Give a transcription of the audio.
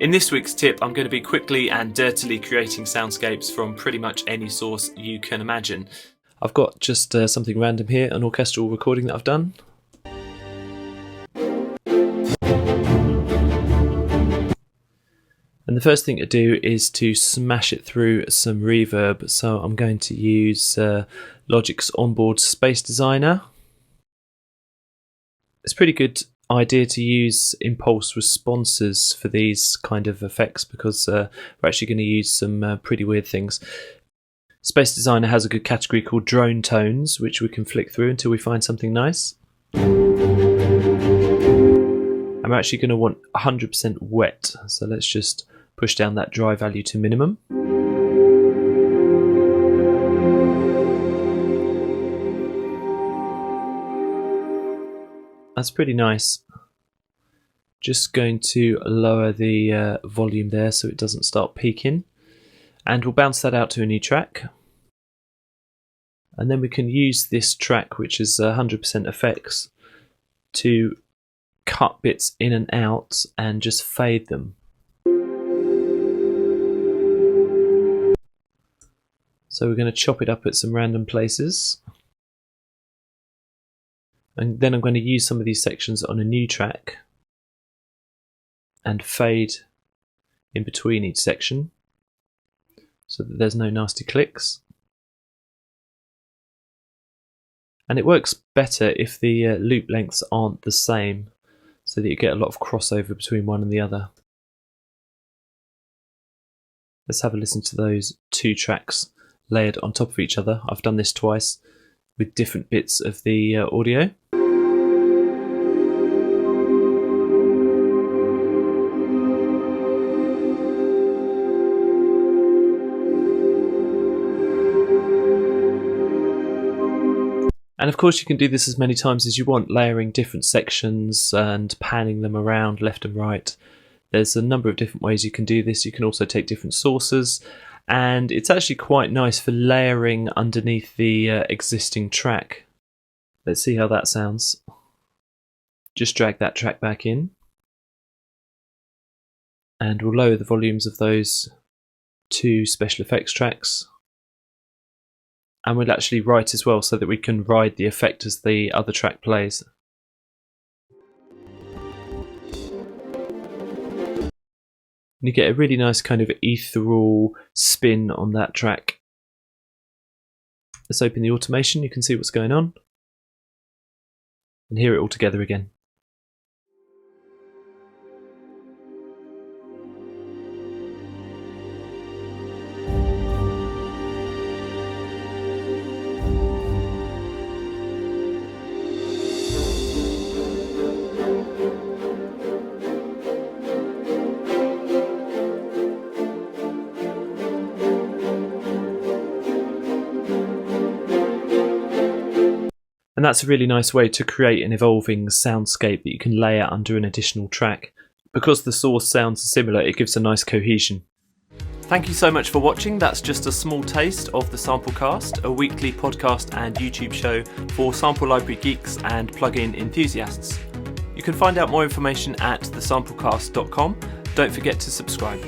In this week's tip, I'm going to be quickly and dirtily creating soundscapes from pretty much any source you can imagine. I've got just something random here, an orchestral recording that I've done. And the first thing to do is to smash it through some reverb. So I'm going to use Logic's onboard space designer. It's a pretty good idea to use impulse responses for these kind of effects because we're actually going to use some pretty weird things. Space Designer has a good category called drone tones, which we can flick through until we find something nice. I'm actually going to want 100% wet, so let's just push down that dry value to minimum. That's pretty nice. Just going to lower the volume there so it doesn't start peaking. And we'll bounce that out to a new track. And then we can use this track, which is 100% effects, to cut bits in and out and just fade them. So we're going to chop it up at some random places. And then I'm going to use some of these sections on a new track and fade in between each section so that there's no nasty clicks. And it works better if the loop lengths aren't the same, so that you get a lot of crossover between one and the other. Let's have a listen to those two tracks layered on top of each other. I've done this twice with different bits of the audio. And of course you can do this as many times as you want, layering different sections and panning them around left and right. There's a number of different ways you can do this. You can also take different sources, and it's actually quite nice for layering underneath the existing track. Let's see how that sounds. Just drag that track back in, and we'll lower the volumes of those two special effects tracks. And we'll actually write as well so that we can ride the effect as the other track plays. And you get a really nice kind of ethereal spin on that track. Let's open the automation, you can see what's going on. And hear it all together again. And that's a really nice way to create an evolving soundscape that you can layer under an additional track. Because the source sounds similar, it gives a nice cohesion. Thank you so much for watching. That's just a small taste of the Samplecast, a weekly podcast and YouTube show for sample library geeks and plugin enthusiasts. You can find out more information at thesamplecast.com. Don't forget to subscribe.